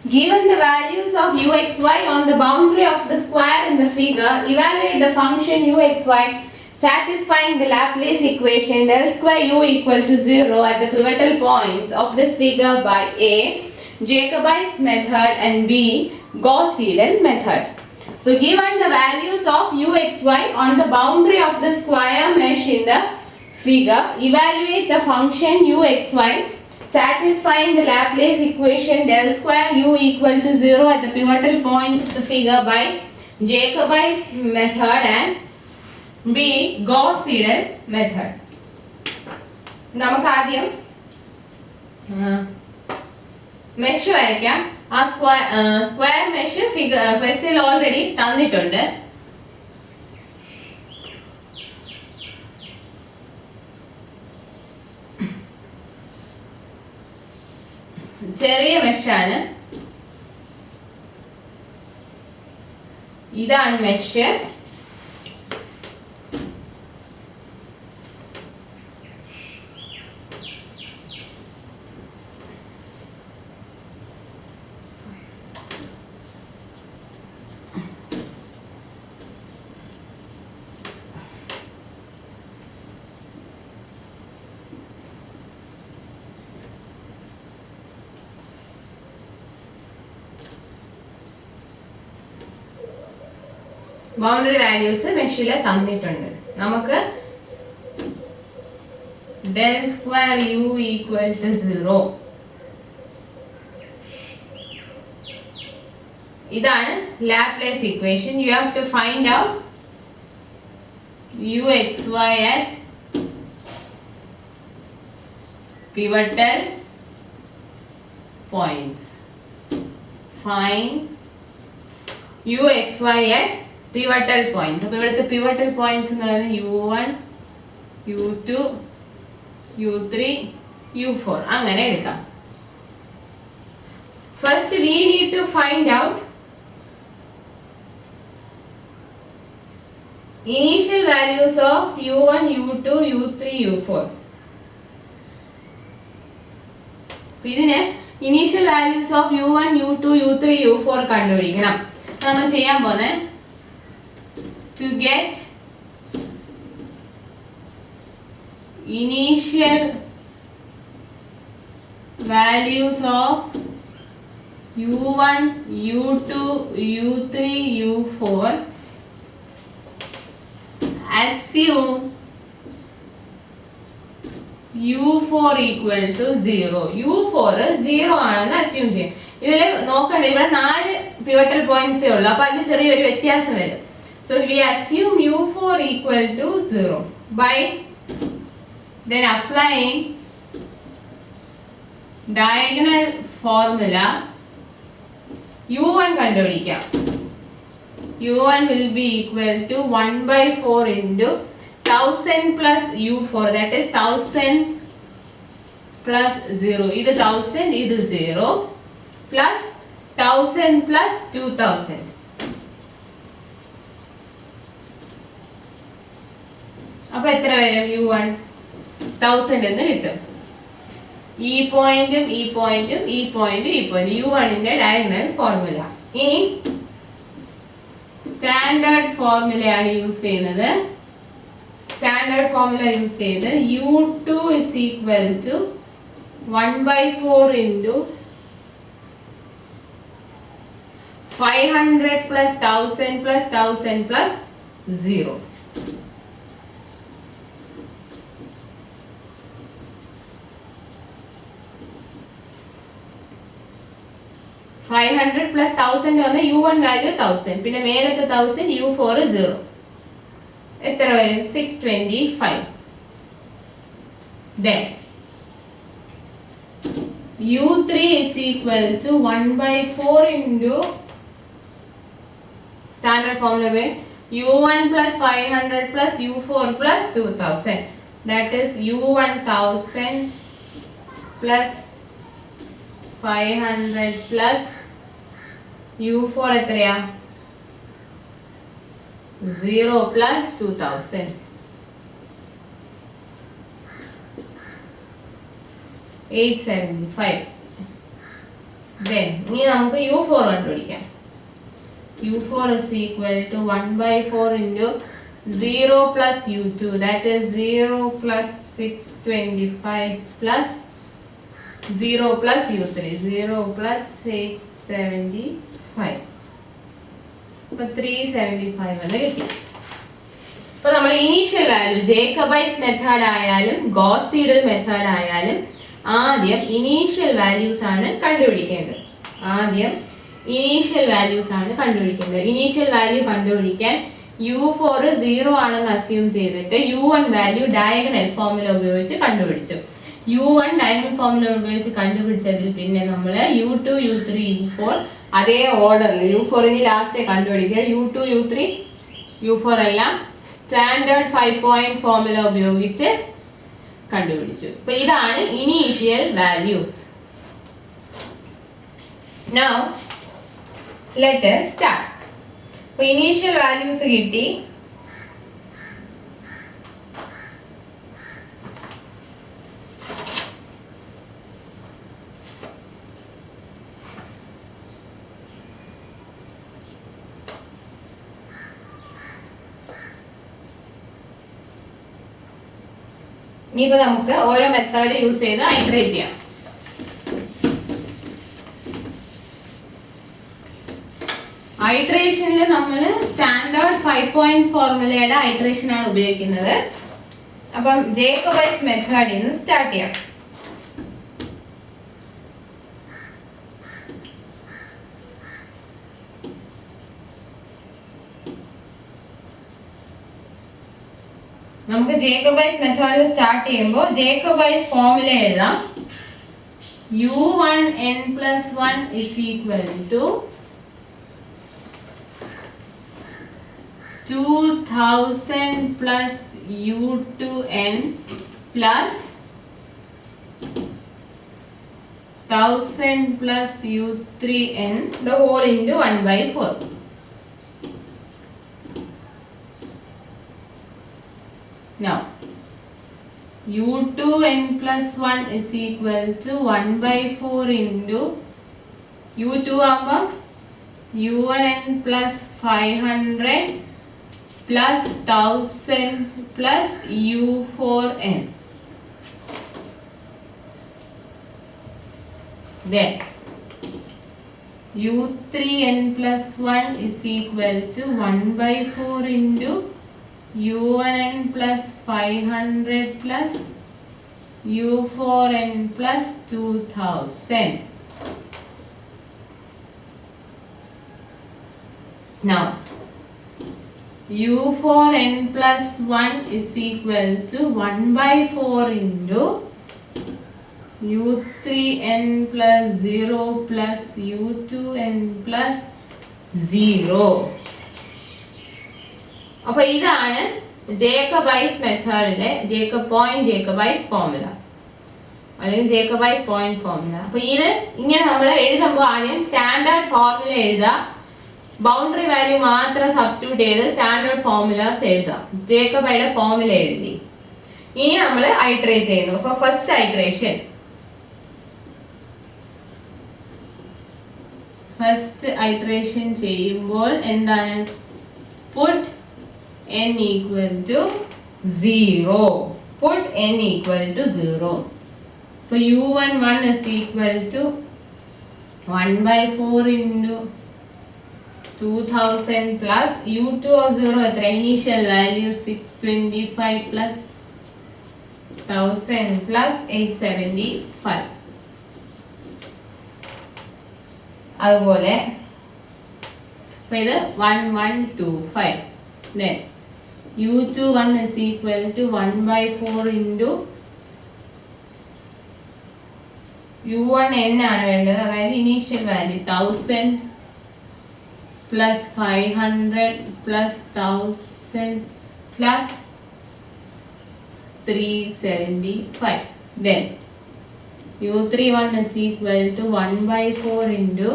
Given the values of uxy on the boundary of the square in the figure, evaluate the function uxy satisfying the Laplace equation del square u equal to 0 at the pivotal points of this figure by A. Jacobi's method and B. Gauss-Seidel method. So given the values of uxy on the boundary of the square mesh in the figure, evaluate the function uxy satisfying the Laplace equation del square u equal to 0 at the pivotal points of the figure by Jacobi's method and B. Gauss-Seidel method. നമുക്ക് ആദ്യം mesh വരയ്ക്കാം. ആ square mesh figure question already തന്നിട്ടുണ്ട്. ചെറിയ മെഷാണ്. ഇതാണ് mesh. Boundary values മെഷിൽ തന്നിട്ടുണ്ട്. നമുക്ക് del square u equal to 0 ഇതാണ് Laplace equation. You have to find out uxy at pivotal points. Find uxy at pivotal points. അപ്പോൾ ഇവിടുത്തെ pivotal points എന്ന് പറയുന്നത് u1 u2 u3 u4 അങ്ങനെ എടുക്കാം. First we need to find out initial values of u1 u2 u3 u4. ഇതിനെ initial values of u1 u2 u3 u4 കണ്ടുപിടിക്കണം. നമ്മൾ ചെയ്യാൻ പോകുന്നത് to get initial values of u1 u2 u3 u4, assume u4 equal to 0. u4 0 ആണെന്ന് assume ചെയ്യും. ഇതിൽ നോക്കണ്ട, ഇവിടെ 4 pivotal points ഉള്ളൂ. അപ്പോൾ അതിന് ചെറിയൊരു വ്യത്യാസം വരും. So we assume u4 equal to 0 by then applying diagonal formula. u1 കണ്ടുപിടിക്കാം. u1 will be equal to 1/4 into 1000 plus u4, that is 1000 plus 0. ഇത് 1000 ഇത് 0 plus 1000 plus 2000. അപ്പോൾ എത്ര വരും? u1 1000 എന്ന് കിട്ടും. ഈ പോയിന്റും ഈ പോയിന്റും ഈ പോയിന്റും ഈ പോയിന്റ് u1ന്റെ ഡയഗണൽ ഫോർമുല. ഇനി സ്റ്റാൻഡേർഡ് ഫോർമുലയാണ് യൂസ് ചെയ്യുന്നത്. സ്റ്റാൻഡേർഡ് ഫോർമുല യൂസ് ചെയ്ത് u2 is equal to 1/4 into 500 plus 1000 plus 1000 plus 0. 500 plus 1000 വന്ന u1 വാല്യൂ 1000, പിന്നെ മേലത്തെ 1000 u4 0. എത്ര വരും? 625. Then u3 is equal to 1/4 into standard formula way u1 plus 500 plus u4 plus 2000, that is u1 1000 plus 500 plus u4 എത്രയാ? 0 plus 2000. 875. Then ഇനി നമുക്ക് u4 കണ്ടുപിടിക്കാം. u4 is equal to 1/4 into 0 plus u2, that is 0 plus 625 plus 0 plus u3, 0 plus 675. അപ്പോൾ 375 എന്ന് കിട്ടി. അപ്പോൾ നമ്മൾ initial value ജേക്കബൈസ് method ആയാലും ഗോസ് സീഡൽ മെത്തേഡ് ആയാലും ആദ്യം ഇനീഷ്യൽ വാല്യൂസ് ആണ് കണ്ടുപിടിക്കേണ്ടത്. ഇനീഷ്യൽ വാല്യൂ കണ്ടുപിടിക്കാൻ u4 0 ആണെന്ന് അസ്യൂം ചെയ്തിട്ട് u1 വാല്യൂ ഡയഗണൽ ഫോർമുല ഉപയോഗിച്ച് കണ്ടുപിടിച്ചു. u1 ഡയഗണൽ ഫോർമുല ഉപയോഗിച്ച് കണ്ടുപിടിച്ചതിൽ പിന്നെ നമ്മൾ u2 u3 u4 അതേ ഓർഡറിൽ u4 ലാസ്റ്റ് കണ്ടുപിടിക്കുക. u2 u3 u4 എല്ലാം സ്റ്റാൻഡേർഡ് 5 പോയിന്റ് ഫോർമുല ഉപയോഗിച്ച് കണ്ടുപിടിച്ചു. അപ്പോൾ ഇതാണ് initial values. Now let us start. അപ്പോൾ ഇനീഷ്യൽ വാല്യൂസ് കിട്ടി. ഇനിയിപ്പോൾ നമുക്ക് ഓരോ മെത്തേഡ് യൂസ് ചെയ്ത് ഐറ്ററേറ്റ് ചെയ്യാം. ഐറ്ററേഷനിൽ നമ്മൾ സ്റ്റാൻഡേർഡ് 5 പോയിന്റ് ഫോർമുലയുടെ ഐറ്ററേഷൻ ആണ് ഉപയോഗിക്കുന്നത്. അപ്പം ജേക്കബൈസ് മെത്തേഡിൽ നിന്ന് സ്റ്റാർട്ട് ചെയ്യാം. നമുക്ക് ജേക്കബൈസ് മെത്തേഡിൽ സ്റ്റാർട്ട് ചെയ്യുമ്പോൾ ജേക്കബൈസ് ഫോർമുല എഴുതാം. u1n+1 is equal to 2000 plus u2n plus 1000 plus u3n the whole into 1/4. Now u2n+1 is equal to 1/4 into u2 ആകുമ്പോൾ u1n plus 500 plus 1000 plus u4n. Then u3n+1 is equal to 1/4 into u1n plus 500 plus u4n plus 2000. Now u4n+1 is equal to 1/4 into u3n plus 0 plus u2n plus 0. അപ്പോൾ ഇതാണ് ജേക്കബൈസ് മെത്തേഡിലെ ജേക്കബൈസ് formula അല്ലെങ്കിൽ ജേക്കബൈസ് point formula. അപ്പോൾ ഇത് ഇങ്ങനെ നമ്മൾ എഴുതുമ്പോൾ ആദ്യം സ്റ്റാൻഡേർഡ് ഫോർമുല എഴുതാം. ബൗണ്ടറി വാല്യൂ മാത്രം സബ്സ്റ്റിറ്റ്യൂട്ട് ചെയ്ത് സ്റ്റാൻഡേർഡ് ഫോർമുലാസ് എഴുതാം. ജേക്കബൈയുടെ ഫോർമുല എഴുതി. ഇനി നമ്മൾ ഐറ്ററേറ്റ് ചെയ്യുന്നു. അപ്പോൾ ഫസ്റ്റ് ഐറ്ററേഷൻ ചെയ്യുമ്പോൾ എന്താണ്? Puttu n equal to 0. Put n equal to 0. So u11 is equal to 1/4 into 2000 plus u2 of 0 at initial value 625 plus 1000 plus 875. അതുപോലെ ഇത് 1125. Then u21 is equal to 1/4 into u1n ആണ് വേണ്ടത്, അതായത് initial value 1000 plus 500 plus 1000 plus 375. Then u31 is equal to 1/4 into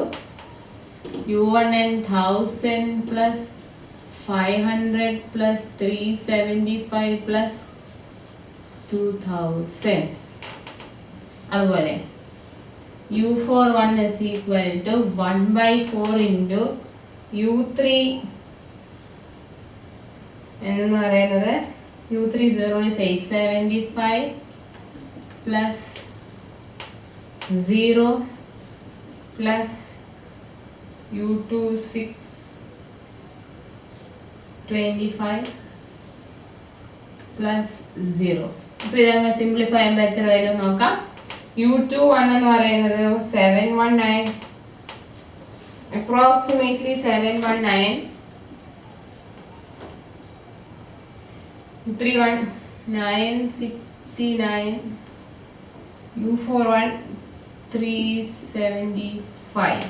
u1n 1000 plus 500 plus 375 plus 2000. അതുപോലെ u41 is equal to 1 by 4 into u3 എന്ന് പറയുന്നത് u30 is 875 plus 0 plus u26 25 plus 0. ഇപ്പോൾ ഇതങ്ങ് simplify ചെയ്യുമ്പോൾ എത്ര വരും നോക്കാം. u21 എന്ന് പറയുന്നത് 719 approximately 719 u31 969 u41 375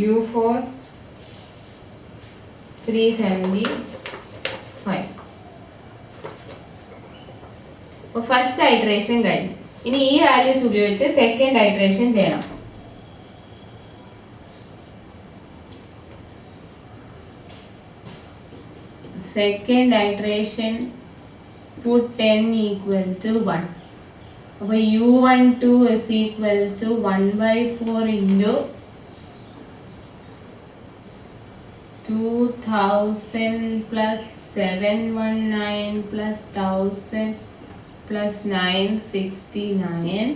u4 375. അപ്പോൾ ഫസ്റ്റ് ഐറ്ററേഷൻ കഴിഞ്ഞു. ഇനി ഈ വാല്യൂസ് ഉപയോഗിച്ച് സെക്കൻഡ് ഐറ്ററേഷൻ ചെയ്യണം. Second iteration put 10 equal to 1. അപ്പോൾ u12 is equal to 1 by 4 into 2000 plus 719 plus 1000 plus 969.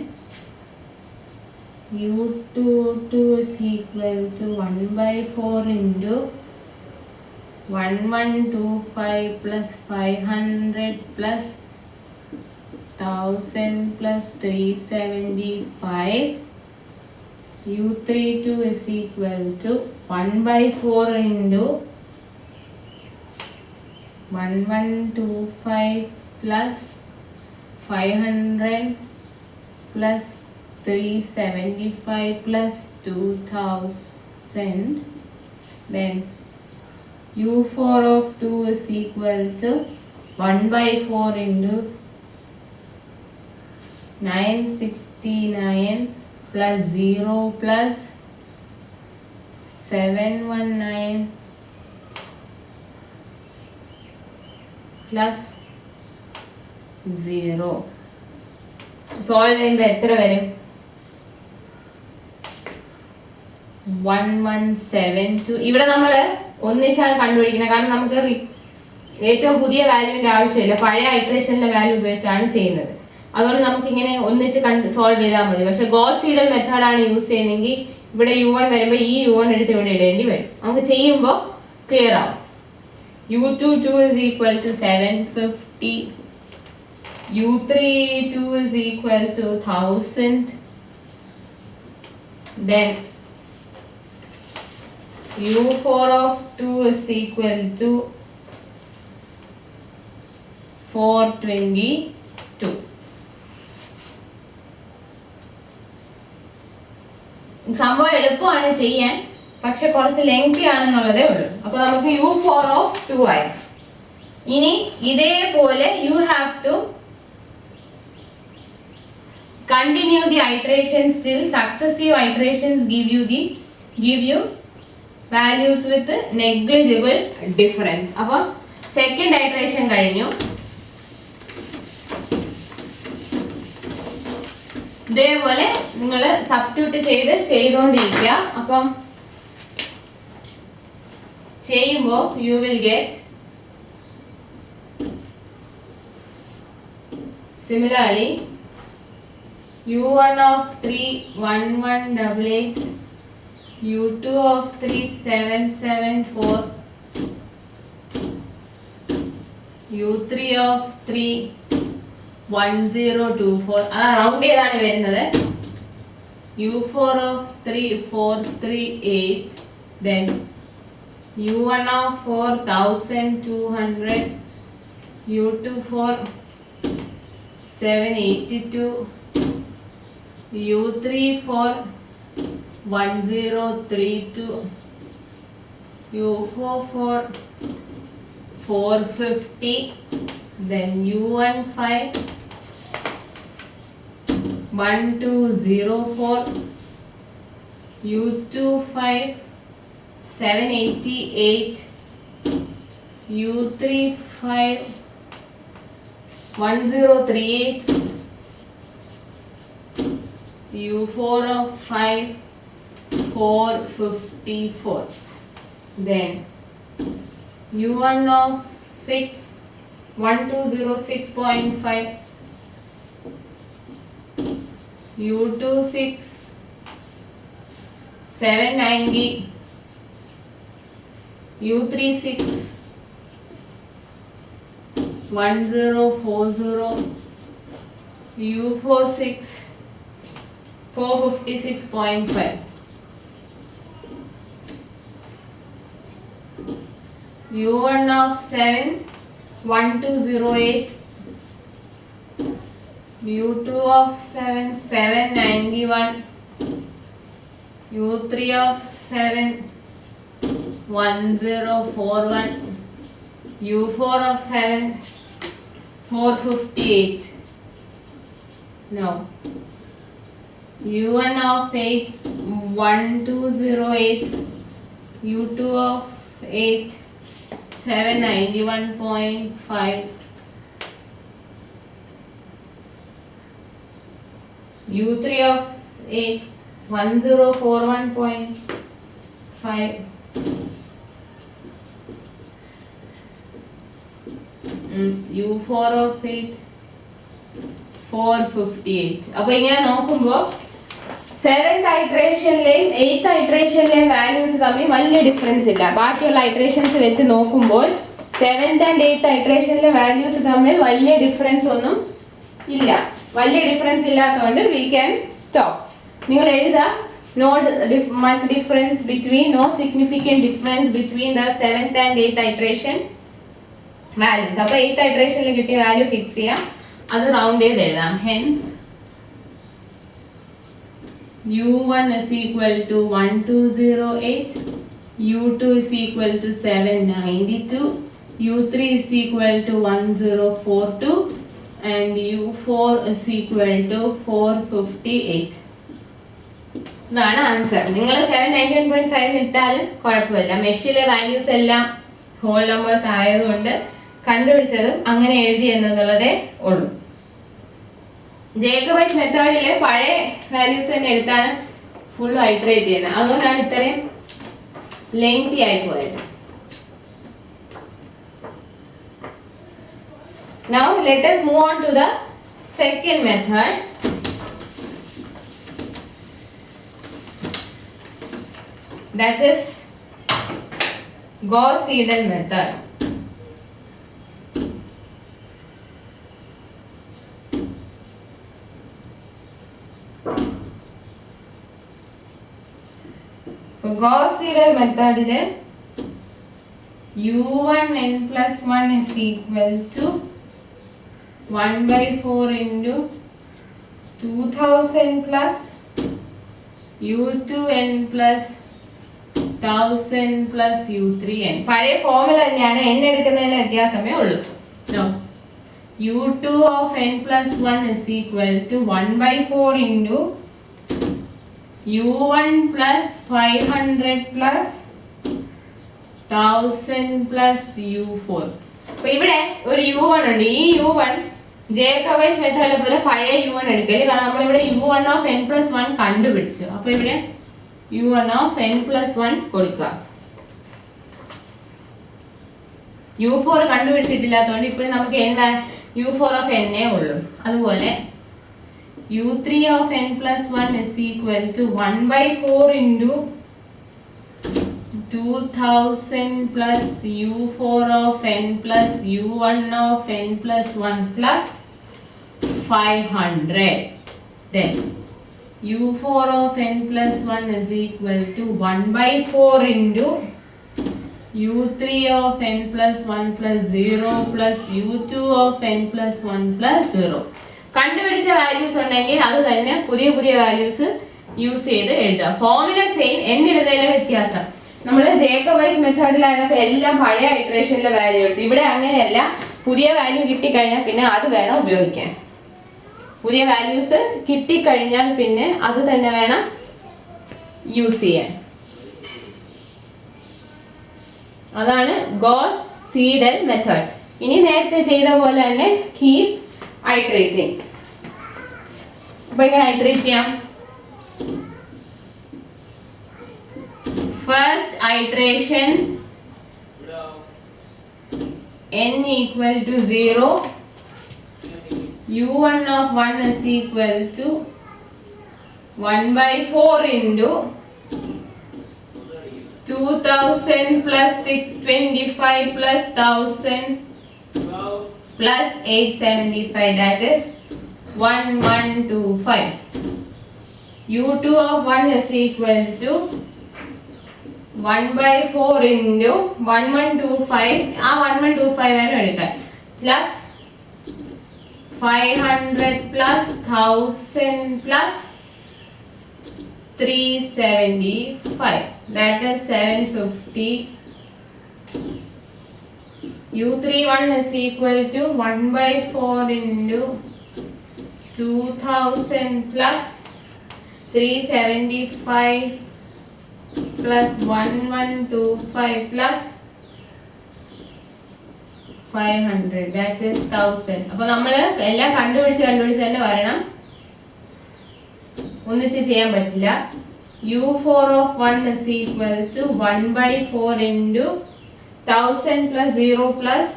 u22 is equal to 1 by 4 into 1125 plus 500 plus 1000 plus 375. u32 is equal to 1 by 4 into 1125 plus 500 plus 375 plus 2000. Then u4 of 2 is equal to 1 by 4 into 969 plus 0 plus 719 plus 0. Solve ചെയ്യുമ്പോൾ എത്ര വരും? 1172. ഇവിടെ നമ്മൾ ഒന്നിച്ചാണ് കണ്ടുപിടിക്കുന്നത്, കാരണം നമുക്ക് ഏറ്റവും പുതിയ വാല്യൂവിന്റെ ആവശ്യമില്ല, പഴയ ഐറ്ററേഷനിലെ വാല്യൂ ഉപയോഗിച്ചാണ് ചെയ്യുന്നത്. അതുകൊണ്ട് നമുക്ക് ഇങ്ങനെ ഒന്നിച്ച് സോൾവ് ചെയ്താൽ മതി. പക്ഷെ ഗോസ് സീഡൽ മെത്തേഡാണ് യൂസ് ചെയ്യുന്നതെങ്കിൽ ഇവിടെ u1 വരുമ്പോൾ ഈ u1 എടുത്ത് ഇവിടെ ഇടേണ്ടി വരും. നമുക്ക് ചെയ്യുമ്പോൾ ക്ലിയർ ആവും. u22 is equal to 750, u32 is equal to 1000, then u4 of 2 is equal to 422. സംഭവം എളുപ്പമാണ് ചെയ്യാൻ, പക്ഷെ കുറച്ച് ലെങ്തി ആണെന്നുള്ളതേ ഉള്ളൂ. അപ്പോൾ നമുക്ക് u4 of 2 ആയി. ഇനി ഇതേപോലെ you have to continue the iterations till successive iterations give you values with negligible difference. അപ്പോൾ സെക്കൻഡ് ഐറ്ററേഷൻ കഴിഞ്ഞു. ഇതേപോലെ നിങ്ങൾ സബ്സ്റ്റിറ്റ്യൂട്ട് ചെയ്തുകൊണ്ടിരിക്കുക. അപ്പം ചെയ്യുമ്പോൾ you will get similarly u1 of 3 1188, u2 of 3 774, u3 of 3 1024. Round ചെയ്താണ് വരുന്നത്. u4 of 3 438, then u1 of 4200, u24 782, u34 1032, u44 450, then u15 1204, u25 788, u35 1038, U4 of 5, 454. Then U1 of 6, 1206.5, U2 6, 790, U3 6, 1040, U4 6, 456.5, U1 of 7, 1208, U2 of 7, 791, U3 of 7, 1041, U4 of 7, 458. Now U1 of 8, 1208, U2 of 8, 791.5, U3 of 8, 1041.5, U4 of 8, 458. അപ്പോൾ ഇങ്ങനെ നോക്കുമ്പോൾ 7th ഐട്രേഷനിലെയും 8th ഐട്രേഷനിലെയും values തമ്മിൽ വലിയ difference ഇല്ല. ബാക്കിയുള്ള iterations വെച്ച് നോക്കുമ്പോൾ 7th and 8th ഐട്രേഷനിലെ values തമ്മിൽ വലിയ ഡിഫറൻസ് ഒന്നും ഇല്ല. വലിയ ഡിഫറൻസ് ഇല്ലാത്തതുകൊണ്ട് വി ക്യാൻ സ്റ്റോപ്പ്. നിങ്ങൾ എഴുതാം not much difference between, no significant difference between the 7th and 8th iteration values. അപ്പോൾ 8th ഐട്രേഷനിൽ കിട്ടിയ വാല്യൂ ഫിക്സ് ചെയ്യാം, അത് റൗണ്ട് ചെയ്ത് എഴുതാം. Hence U1 is equal to 1208, U2 is equal to 792, U3 is equal to 1042 and U4 is equal to 458. ഇതാണ് answer. നിങ്ങൾ 791.5 ഇട്ടാലും കുഴപ്പമില്ല. മെഷിലെ വാല്യൂസ് എല്ലാം ഹോൾ നമ്പേഴ്സ് ആയതുകൊണ്ട് കണ്ടുപിടിച്ചതും അങ്ങനെ എഴുതി എന്നുള്ളതേ ഉള്ളൂ. ജേക്കബൈസ് മെത്തേഡിൽ പഴയ വാല്യൂസ് തന്നെ എടുത്താണ് ഫുൾ ഐട്രേറ്റ് ചെയ്യുന്നത്. അതുകൊണ്ടാണ് ഇത്രയും ലെങ്തി ആയി പോയത്. Now let us move on to the second method. That is Gauss-Seidel method. Gauss-Seidel methodile U1 n plus 1 is equal to 1/4 into 2000 plus U2 n plus 1000 plus U3 n. പഴയ formula തന്നെയാണ്, n എടുക്കുന്നതിന് വ്യത്യാസമേ ഉള്ളൂ. U2 of n plus 1 is equal to 1/4 into U1 plus 500 plus 1000 plus U4. അപ്പോൾ ഇവിടെ ഒരു U1 ഉണ്ട്. ഈ U1 ജേക്കബൈസ് മെത്തേഡിലെ പോലെ പഴയ U1 എടുക്കല്. കാരണം നമ്മളിവിടെ U1 of n plus 1 കണ്ടുപിടിച്ചു. അപ്പോൾ ഇവിടെ U1 of n plus 1 കൊടുക്കുക. U4 കണ്ടുപിടിച്ചിട്ടില്ലാത്തതുകൊണ്ട് ഇപ്പോൾ നമുക്ക് എന്താ U4 of n ഉള്ളൂ. അതുപോലെ U3 of n plus 1 is equal to 1/4 into 2000 plus U4 of n plus U1 of n plus 1 plus 500. Then U4 of n plus 1 is equal to 1/4 into U3 of n plus 1 plus 0 plus U2 of n plus 1 plus 0. കണ്ടുപിടിച്ച values ഉണ്ടെങ്കിൽ അത് തന്നെ പുതിയ പുതിയ values use ചെയ്ത് എഴുതാം. Formula same, n ഇടുന്നതിലെ വ്യത്യാസം. നമ്മൾ ജേക്കബൈസ് മെത്തേഡിലായിരുന്നപ്പോൾ എല്ലാം പഴയ ഇറ്ററേഷനിലെ വാല്യൂ എടുത്തു. ഇവിടെ അങ്ങനെയല്ല, പുതിയ വാല്യൂ കിട്ടിക്കഴിഞ്ഞാൽ പിന്നെ അത് വേണം ഉപയോഗിക്കാൻ. പുതിയ വാല്യൂസ് കിട്ടിക്കഴിഞ്ഞാൽ പിന്നെ അത് തന്നെ വേണം യൂസ് ചെയ്യാൻ. അതാണ് ഗോസ് സീഡൽ മെത്തേഡ്. ഇനി നേരത്തെ ചെയ്ത പോലെ തന്നെ കീപ് iterating. അപ്പോൾ ഇങ്ങനെ iterate ചെയ്യാം. First iteration n equal to 0, u1 of 1 is equal to 1 by 4 into 2000 plus 625 plus 1000 plus 875, that is 1125. u2 of 1 is equal to 1 by 4 into 1125, 1125 ആണ് എടുക്കാൻ, plus 500 plus 1000 plus 375, that is 750. u31 is equal to 1 by 4 into 2000 plus 375 plus 1125 plus 500, that is 1000. അപ്പോൾ നമ്മൾ എല്ലാം കണ്ടുപിടിച്ച് തന്നെ വരണം, ഒന്നിച്ച് ചെയ്യാൻ പറ്റില്ല. u4 of 1 is equal to 1 by 4 into 1000 plus 0 plus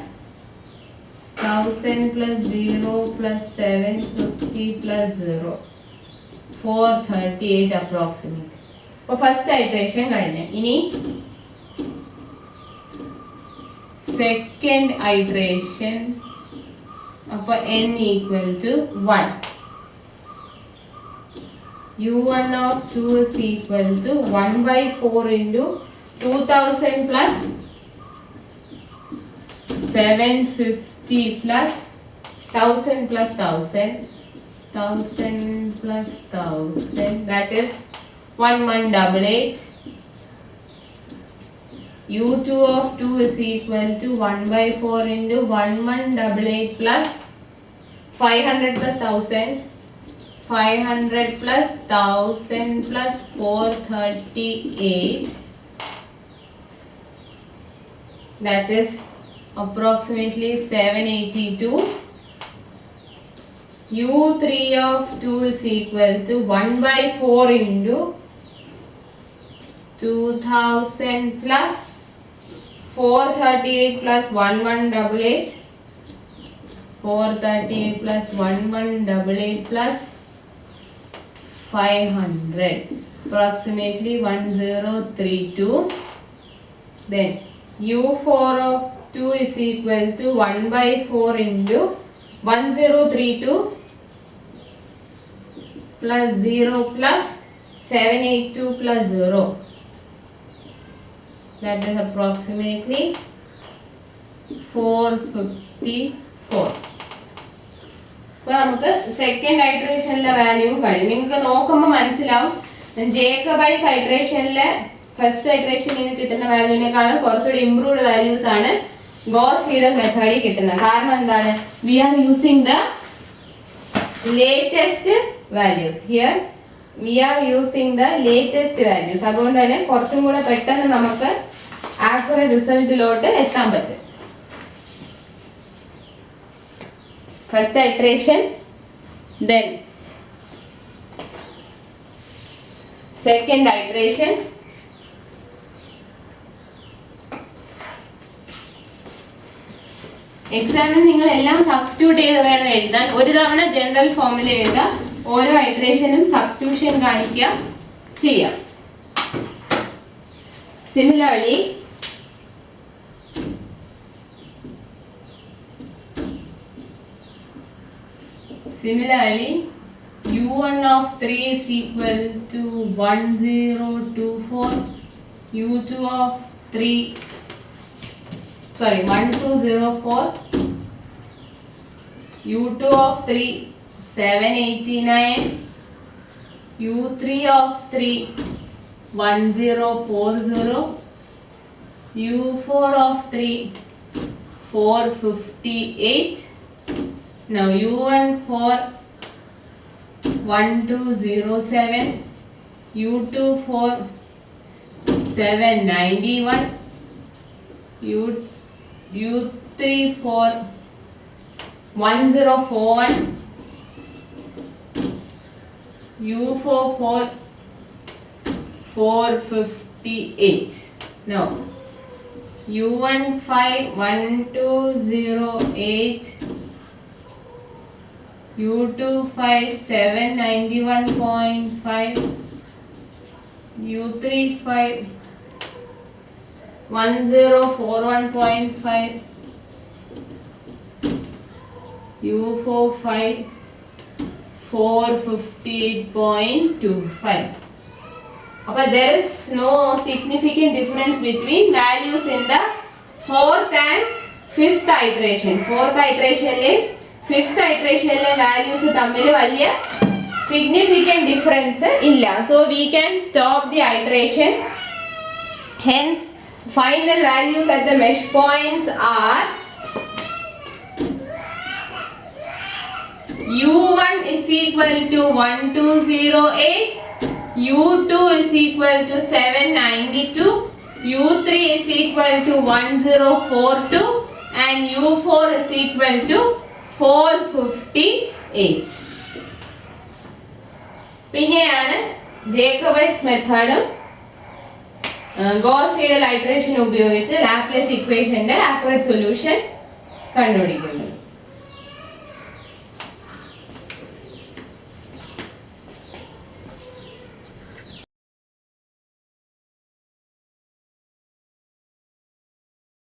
1000 plus 0 plus 750 plus 0, 438 approximate. അപ്പോൾ ഫസ്റ്റ് iteration കഴിഞ്ഞു. ഇനി സെക്കൻഡ് iteration. അപ്പോൾ n equal to 1. u1 of 2 is equal to 1 by 4 into 2000 plus 750 plus 1000 plus 1000 plus 1000, that is 1188. u2 of 2 is equal to 1 by 4 into 1188 plus 500 plus 1000, 500 plus 1000 plus 438, that is approximately 782. u3 of 2 is equal to 1 by 4 into 2000 plus 438 plus 1188, 438 plus 1188 plus 500, approximately 1032. Then u4 of 2 is equal to 1 by 4 into 1032 plus 0 plus 782 plus 0, that is approximately 454. അപ്പോൾ നമുക്ക് second ഐറ്ററേഷനിലെ value കഴിഞ്ഞു. നിങ്ങൾക്ക് നോക്കുമ്പോൾ മനസ്സിലാവും ജേക്കബൈസ് ഐറ്ററേഷനിലെ first ഐറ്ററേഷനിൽ നിന്ന് കിട്ടുന്ന വാല്യൂവിനേക്കാളും കുറച്ചുകൂടി ഇംപ്രൂവ്ഡ് വാല്യൂസ് ആണ് ഗോസ് സീഡൽ മെത്തേഡിൽ കിട്ടുന്നത്. കാരണം എന്താണ്? We are using the latest values. Here we are using the latest values. അതുകൊണ്ട് തന്നെ കുറച്ചും കൂടെ പെട്ടെന്ന് നമുക്ക് ആക്യുറേറ്റ് റിസൾട്ടിലോട്ട് എത്താൻ പറ്റും. First iteration, then second iteration, എക്സാമിന് നിങ്ങൾ എല്ലാം സബ്സ്റ്റിറ്റ്യൂട്ട് ചെയ്ത് വേണം എഴുതാൻ. ഒരു തവണ ജനറൽ ഫോമിൽ എഴുതുക, ഓരോ ഐറ്ററേഷനും സബ്സ്റ്റിറ്റ്യൂഷൻ കാണിക്കുക ചെയ്യാം. Similarly u1 of 3 is equal to 1024, u2 of 1204, u2 of 3 789, u3 of 3 1040, u4 of 3 458. Now u1 for 1207, u2 for 791, u3 for 1041, U44 458. Now U15 1208, U25 791.5, U35 1041.5, U45 458.25. But there is no significant difference between values in the fourth and fifth iteration. Fourth iteration le fifth iteration le values തമ്മിൽ വലിയ significant difference ഇല്ല. So we can stop the iteration. Hence final values at the mesh points are U1 is equal to 1208, U2 is equal to 792, U3 is equal to 1042 and U4 is equal to 458. പിന്നെയാണ് ജേക്കബൈസ് മെത്തേഡും goes Seidel iteration ഉപയോഗിച്ച് Laplace ഇക്വേഷന്റെ accurate solution കണ്ടുപിടിക്കുന്നത്.